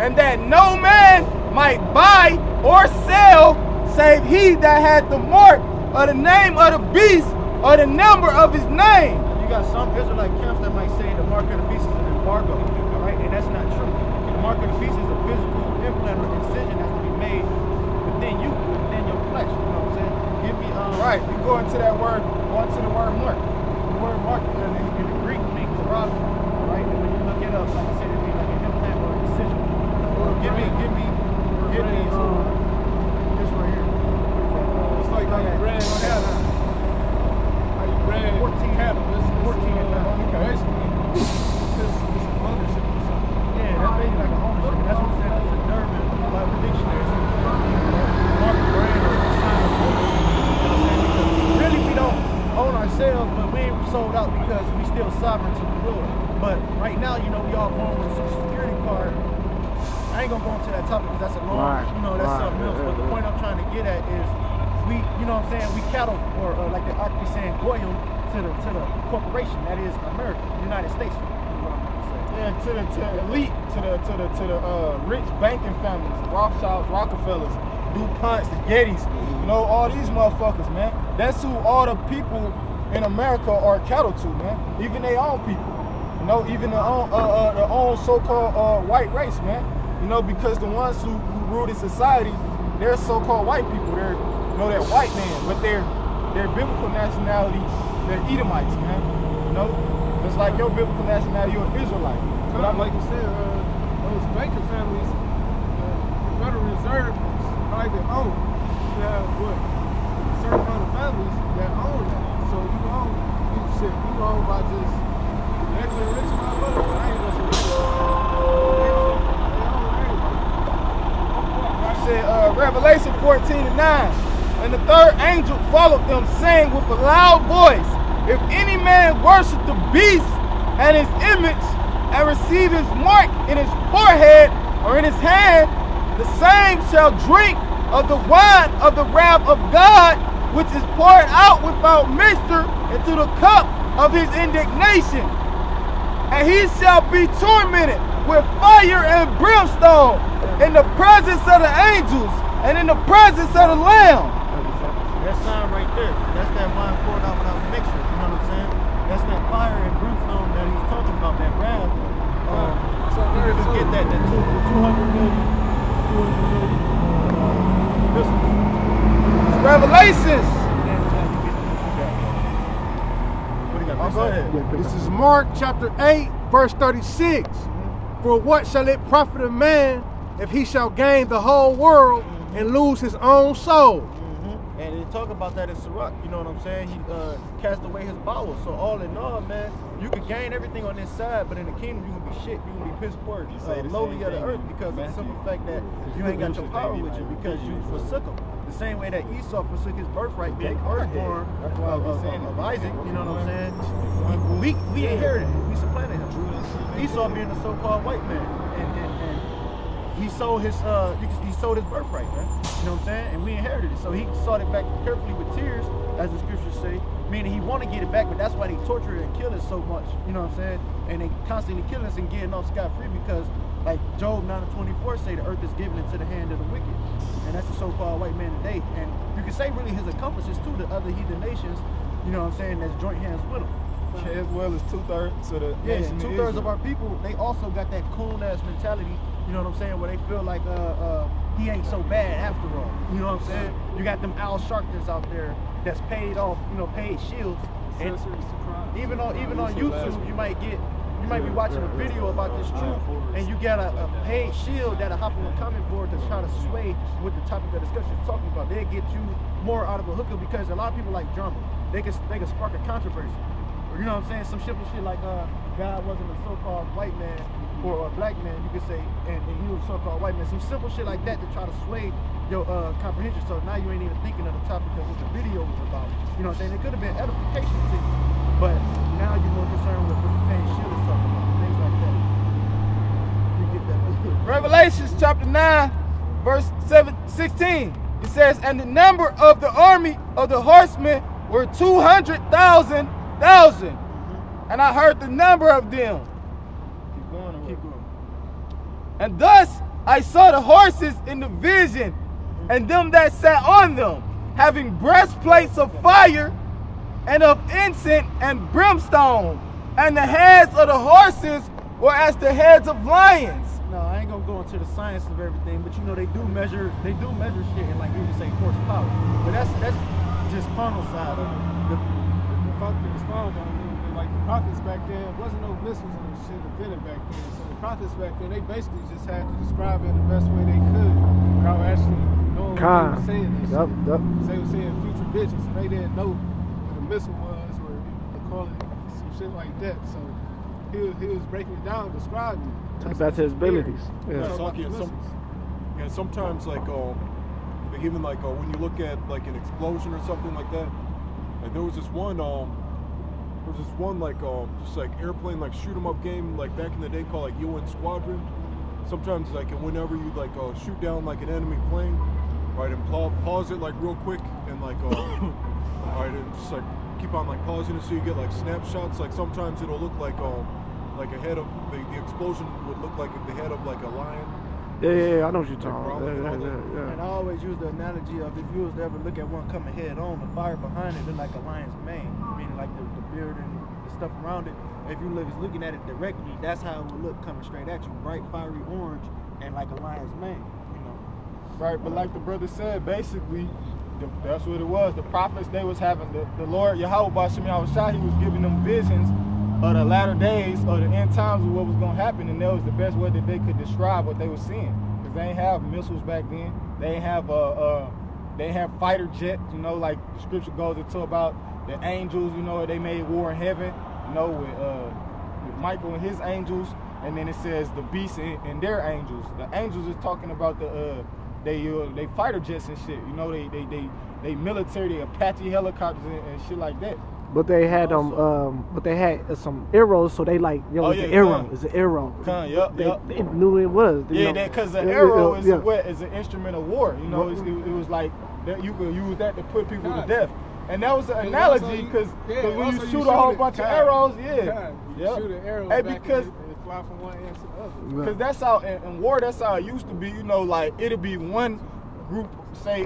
and that no man might buy or sell save he that had the mark of the name of the beast or the number of his name. You got some Israelite camps that might say the mark of the beast is an embargo, all right? And that's not true. The mark of the beast is a physical implant or incision that has to be made within you, within your flesh. You know what I'm saying? Give me right. You go into that word, go into the word mark. The word mark in the Greek means karab, right? And when you look it up, like I said, it means like an implant or an incision. Give me this right here. It's like how you brand cattle. How you brand 14 cattle. 14 and now. Okay, it's an ownership or something. Yeah, that's basically like an ownership. And that's what I'm saying. That's the Durbin Bible dictionary. Mark brand or sign of ownership. You know what I'm saying? Because really we don't own ourselves, but we ain't sold out because we still sovereign to the Lord. But right now, you know, we all born with a Social Security card. I ain't gonna go into that topic because that's a long, you know, that's something else. But the point I'm trying to get at is we, you know what I'm saying, we cattle, or like the Ark be saying, goyim to the corporation, that is America, United States. Yeah, to the elite, to the rich banking families, Rothschilds, Rockefellers, DuPonts, the Gettys, you know, all these motherfuckers, man. That's who all the people in America are cattle to, man. Even their own people, you know, even their own so-called white race, man. You know, because the ones who rule the society, they're so-called white people. They're, you know, they're white men, but their biblical nationality, they're Edomites, man. You know, just like your biblical nationality, you're an Israelite. But I'm like you said, those banking families, the Federal Reserve is private owned. You have what? A certain amount of families that own that. So you own by just extra rich motherfuckers. I ain't gonna say Revelation 14:9, and the third angel followed them, saying with a loud voice, if any man worship the beast and his image and receive his mark in his forehead or in his hand, the same shall drink of the wine of the wrath of God, which is poured out without mixture into the cup of his indignation. And he shall be tormented with fire and brimstone in the presence of the angels and in the presence of the Lamb. That sign right there, that's that wine poured out without mixture, you know what I'm saying? That's that fire and brimstone that he's talking about, that wrath. So you can get that 200 million. Revelations. Go ahead. This is Mark chapter 8, verse 36. For what shall it profit a man if he shall gain the whole world and lose his own soul? And they talk about that in Sirach, you know what I'm saying? He cast away his bowels. So all in all, man, you could gain everything on this side, but in the kingdom you can be shit. You can be piss poor, lowly of the earth, because of the simple fact that you ain't got your power with you because you forsook him. The same way that Esau forsook his birthright, being firstborn of Isaac, you know what I'm saying? We inherited it. We supplanted him. Esau being a so-called white man, and he sold his birthright, man. You know what I'm saying? And we inherited it. So he sought it back carefully with tears, as the scriptures say, meaning he want to get it back, but that's why they torture it and kill us so much. You know what I'm saying? And they constantly killing us and getting off scot-free because, like Job 9:24 say, the earth is given into the hand of the wicked. And that's the so-called white man today. And you can say really his accomplices too, the other heathen nations, you know what I'm saying, that's joint hands with him. As well as 2/3 of the nation. 2/3 of our people, they also got that coon-ass mentality, you know what I'm saying, where they feel like he ain't so bad after all. You know what I'm saying? You got them Al Sharptons out there that's paid off, you know, paid shields. And even on YouTube, you might be watching a video about this truth, and you got a paid shield that'll hop on the comment board to try to sway with the topic of discussion you're talking about. They'll get you more out of a hooker because a lot of people like drama. They can spark a controversy. You know what I'm saying? Some simple shit like God wasn't a so-called white man or a black man, you could say, and he was a so-called white man. Some simple shit like that to try to sway your comprehension. So now you ain't even thinking of the topic of what the video was about. You know what I'm saying? It could have been edification to you, but now you're more concerned with what the pain shit is talking about, things like that. You get that? Revelations chapter 9, verse 16. It says, and the number of the army of the horsemen were 200,000. And I heard the number of them. Keep going. Keep going. And thus I saw the horses in the vision, and them that sat on them, having breastplates of fire, and of incense and brimstone, and the heads of the horses were as the heads of lions. No, I ain't gonna go into the science of everything, but you know they do measure shit in, like you just say, horsepower. But that's just carnal side of it. If I could respond on it, like the prophets back then, wasn't no missiles and shit invented back then. So the prophets back then, they basically just had to describe it the best way they could without actually knowing what they were saying. Yep. They were saying future visions, so they didn't know what a missile was, or they call it some shit like that. So he was breaking it down, describing it. That's his abilities. Yeah. Sometimes like even like when you look at like an explosion or something like that, like there was this one like just like airplane like shoot 'em up game like back in the day called like UN Squadron. Sometimes like whenever you like shoot down like an enemy plane, right, and pause it like real quick and like right, and just like keep on like pausing it so you get like snapshots. Like sometimes it'll look like a head of the explosion would look like the head of like a lion. Yeah, I know what you're talking about. Yeah. And I always use the analogy of if you was to ever look at one coming head on, the fire behind it look like a lion's mane, meaning like the beard and the stuff around it. If you was looking at it directly, that's how it would look coming straight at you, bright fiery orange and like a lion's mane, you know. Right, but like the brother said, basically, that's what it was. The prophets, they was having, the Lord Yahweh Bashim Yahushua, he was giving them visions of the latter days or the end times of what was going to happen, and that was the best way that they could describe what they were seeing. Because they ain't have missiles back then. They ain't have fighter jets, you know, like the scripture goes into about the angels, you know, they made war in heaven, you know, with Michael and his angels, and then it says the beasts and their angels. The angels is talking about they fighter jets and shit, you know, they military, they Apache helicopters and shit like that. But they had some arrows, so they like, yo, it's an arrow. It's an arrow. They knew it was. Because the arrow is an instrument of war. You know, it was like that you could use that to put people to death. And that was an analogy because when you shoot a whole bunch of arrows, you shoot an arrow back because and it fly from one end to the other. Because that's how in war, that's how it used to be. You know, like it'll be one group, say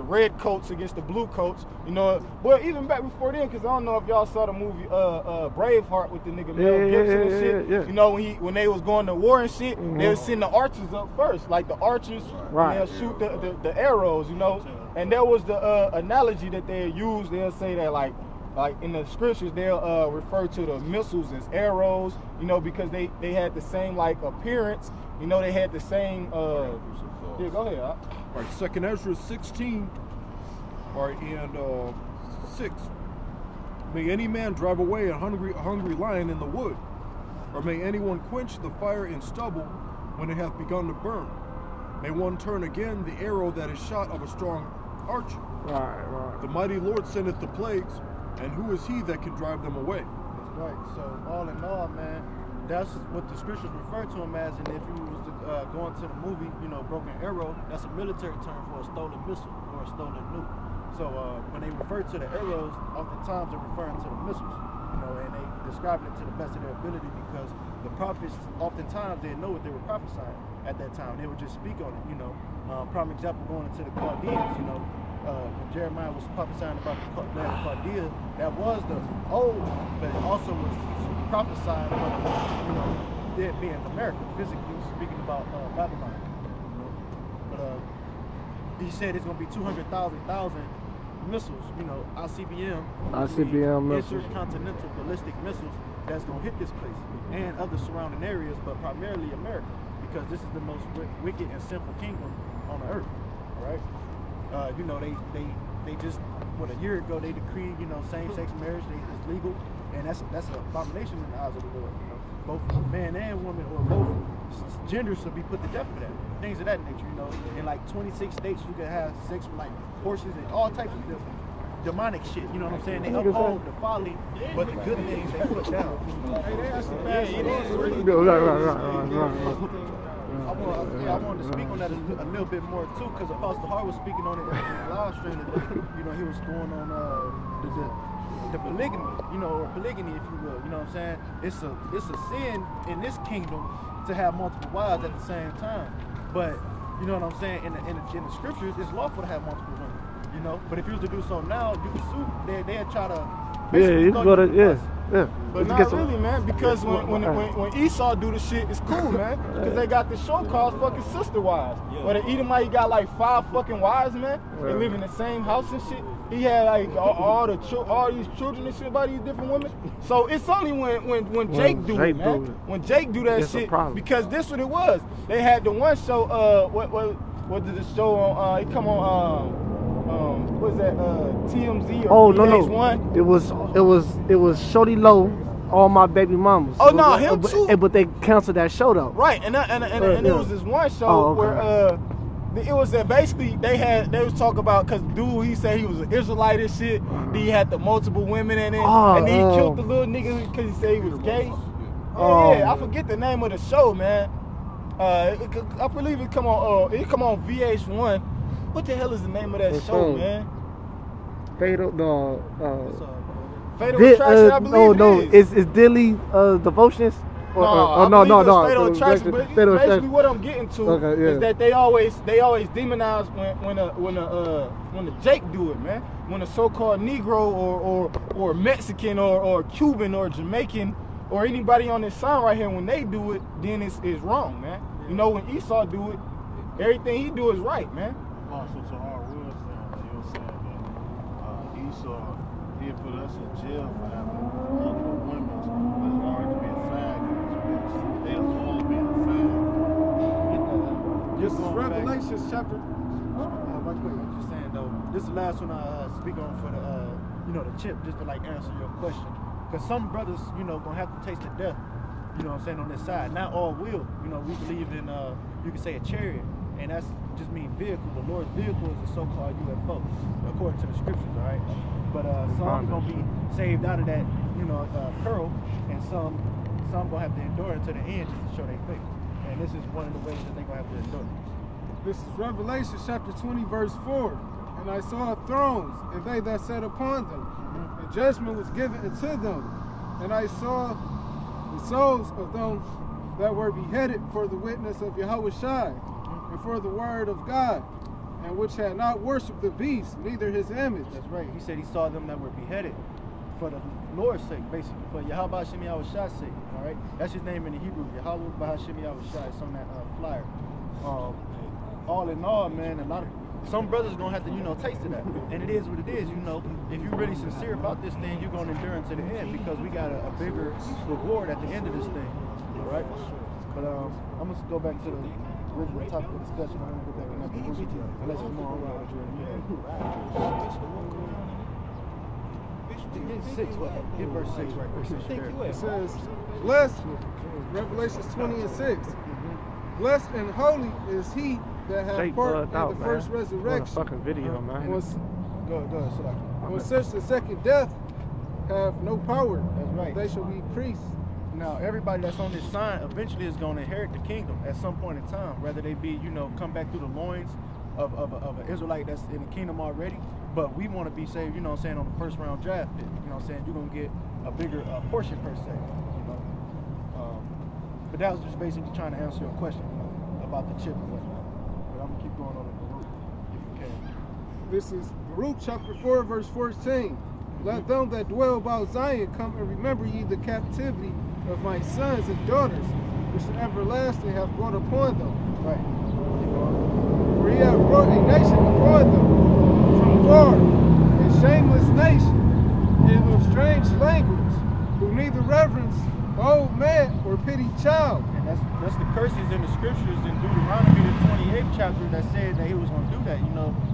red coats against the blue coats, you know. Well, even back before then, because I don't know if y'all saw the movie Braveheart with the nigga Mel Gibson and shit. Yeah. You know, when they was going to war and shit, they would send the archers up first, like the archers, and they'll shoot the arrows, you know. And that was the analogy that they used. They'll say that like in the scriptures, they'll refer to the missiles as arrows, you know, because they had the same like appearance, you know, they had the same. Yeah, go ahead. All right, 2nd Ezra 16, all right, and 6. May any man drive away a hungry lion in the wood, or may anyone quench the fire in stubble when it hath begun to burn. May one turn again the arrow that is shot of a strong archer. Right. The mighty Lord sendeth the plagues, and who is he that can drive them away? That's right. So all in all, man, that's what the scriptures refer to him as. And if you was to go into the movie, you know, Broken Arrow, that's a military term for a stolen missile or a stolen nuke. So when they refer to the arrows, oftentimes they're referring to the missiles, you know, and they describe it to the best of their ability because the prophets oftentimes didn't know what they were prophesying at that time. They would just speak on it, you know. Prime example going into the Chaldeans, you know, when Jeremiah was prophesying about the land of Chaldea, that was the old, but it also was prophesying about, you know, it being America, physically speaking about Babylon. You know? But he said it's going to be 200,000 missiles, you know, ICBM missiles, intercontinental ballistic missiles that's going to hit this place and other surrounding areas, but primarily America, because this is the most wicked and sinful kingdom on the earth, all right? You know, they just, a year ago, they decreed, you know, same-sex marriage is legal, and that's an abomination in the eyes of the Lord, you know. Both man and woman, or both genders, should be put to death for that. Things of that nature, you know. In like 26 states, you can have sex with like horses and all types of demonic shit. You know what I'm saying? They uphold the folly, but the good things they put down. Hey, they actually passed I wanted to speak on that a little bit more too, because Apostle Hart was speaking on it in the live stream today. You know, he was going on the polygamy, you know, or polygamy, if you will. You know what I'm saying? It's a sin in this kingdom to have multiple wives at the same time. But you know what I'm saying? In the scriptures, it's lawful to have multiple women. You know, but if you was to do so now, you can sue. They'd try to. You can go to yeah. But not really, man, because when Esau do the shit, it's cool, man. Because they got this show called fucking Sister Wives. Where the Edomite got like 5 fucking wives, man. They live in the same house and shit. He had like all these children and shit by these different women. So it's only when Jake do it, man. When Jake do that shit, because this what it was. They had the one show, what did the show on, it come on, what is that, TMZ or VH1? It was Shorty Low, All My Baby Mamas. Oh no, him too. But they canceled that show though. Right, and it was this one show where it was that basically they was talking about, cause dude, he said he was an Israelite and shit. He had the multiple women in it, and then he killed the little nigga because he said he was gay. Yeah, I forget the name of the show, man. I believe it come on VH1. What the hell is the name of that show, man? Fatal Attraction, I believe it is. It's Dilly Devotions? No. Fatal Attraction. But basically, what I'm getting to is that they always demonize when the Jake do it, man. When a so-called Negro or Mexican or Cuban or Jamaican or anybody on this side right here, when they do it, then it's wrong, man. You know, when Esau do it, everything he do is right, man. Also, to our words, they were saying that Esau, he put us in jail for having multiple women. It's hard to be a fag in this bitch. They was all being a fag. This is Revelation chapter. I'm just saying though, this is the last one I speak on for the the chip, just to like answer your question. Because some brothers, gonna have to taste the death. You know what I'm saying, on this side. Not all will. We believe in you can say a chariot. And that's just mean vehicle. The Lord's vehicle is a so-called UFO, according to the scriptures, all right? But some gonna be saved out of that, pearl, and some gonna have to endure it to the end just to show their faith. And this is one of the ways that they gonna have to endure. This is Revelation chapter 20, verse 4. And I saw thrones, and they that sat upon them, and judgment was given unto them. And I saw the souls of them that were beheaded for the witness of Yahushua, and for the word of God, and which had not worshipped the beast, neither his image. That's right. He said he saw them that were beheaded for the Lord's sake, basically, for Yahweh Hashem Yahushua's sake. All right, that's his name in the Hebrew. Yahweh Hashem Yahushua. It's on that flyer. All in all, man, some brothers gonna have to, taste of that, and it is what it is. If you're really sincere about this thing, you're gonna endure unto the end, because we got a bigger reward at the end of this thing. All right. But I'm gonna go back to the original topic of discussion. I'm gonna go back and have the movie unless you want to get verse 6 right there. It says, blessed, Revelations 20 and 6. Blessed and holy is he that hath part in the first resurrection. Fucking video, man. Go ahead, when such the second death have no power, that's right. They shall be priests. Now, everybody that's on this sign eventually is going to inherit the kingdom at some point in time, whether they be, come back through the loins of an Israelite that's in the kingdom already. But we want to be saved, on the first round draft pick. You're going to get a bigger portion per se. But that was just basically trying to answer your question about the chip and whatnot. But I'm going to keep going on the Baruch, if you can. This is Baruch chapter 4, verse 14. Let them that dwell about Zion come and remember ye the captivity of my sons and daughters, which everlasting have brought upon them. Right. For he hath brought a nation upon them from far, a shameless nation, and of strange language, who neither reverence old man or pity child. And that's the curses in the scriptures in Deuteronomy, the 28th chapter, that said that he was going to do that.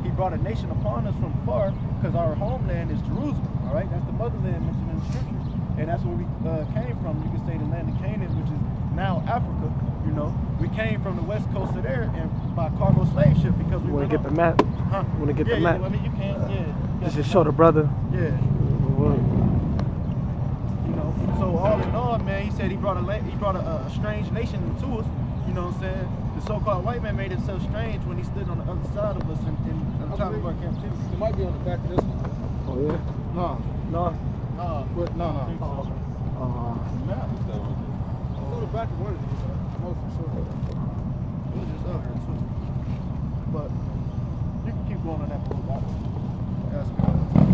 He brought a nation upon us from far, because our homeland is Jerusalem. All right, that's the motherland mentioned in the scriptures. And that's where we came from. You can say the land of Canaan, which is now Africa. We came from the west coast of there and by cargo slave ship, because we want to get the map. Huh? Want to get the map. I mean, you can. Just to show the brother. Yeah. So all in all, man, he said he brought a strange nation to us. You know what I'm saying? The so-called white man made himself strange when he stood on the other side of us in the time of our captivity. It might be on the back of this one. Oh yeah. No. No. What? No. It's on the back of one of these. Most for sure. It was just out here too. But you can keep going on that road. Ask me all the time.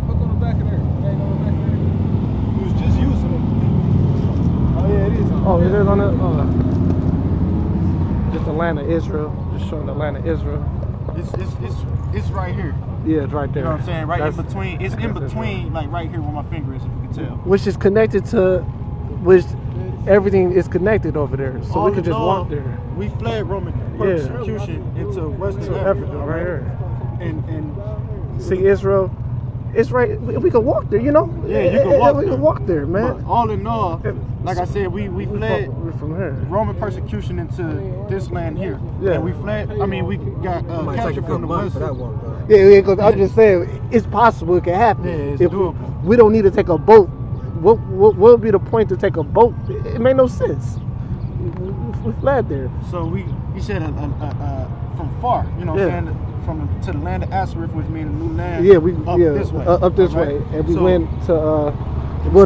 Look on the back of there. Ain't on the back of there. We was just using it. Oh yeah, it is. Oh, it is on the. Just Atlanta, Israel. Just showing Atlanta, Israel. It's right here. Yeah, it's right there. You know what I'm saying? Right That's- in between. It's in between, like right here where my finger is, if you can tell. Which is connected to, which everything is connected over there, so All we could in just all, walk there. We fled Roman persecution into Western To Africa, Africa, right here. And See Israel, it's right. We could walk there, you know. Yeah, you can walk We there. can walk there, but man. all in all, like I said, we fled We're from here. Roman persecution into this land here. Yeah. And we fled. I mean, we got captured from the West. Yeah, because I'm just saying, it's possible it can happen. Yeah, it's if doable. we don't need to take a boat, what would be the point to take a boat? It made no sense. We fled there. So we said from far, you know what I'm saying, to the land of Ashereth, which means the new land. Yeah, we up this way. up this All right? way, and we So, went to we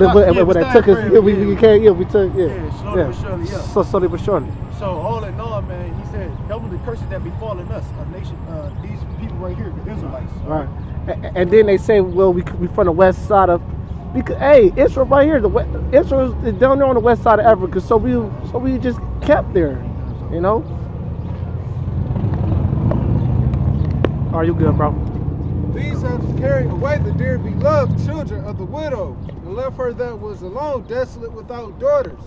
that took us. started Yeah, we praying, came. Yeah, we took. Yeah, slowly but surely, yeah. So slowly but surely. So all in all, man, he said, double the curses that befallen us, a nation, these people right here, the Israelites. Right. And then they say, well, we from the west side of, because hey, Israel right here, Israel is down there on the west side of Africa, so we just kept there, you know. Are you good, bro? These have carried away the dear beloved children of the widow, and left her that was alone, desolate, without daughters.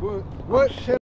But what shall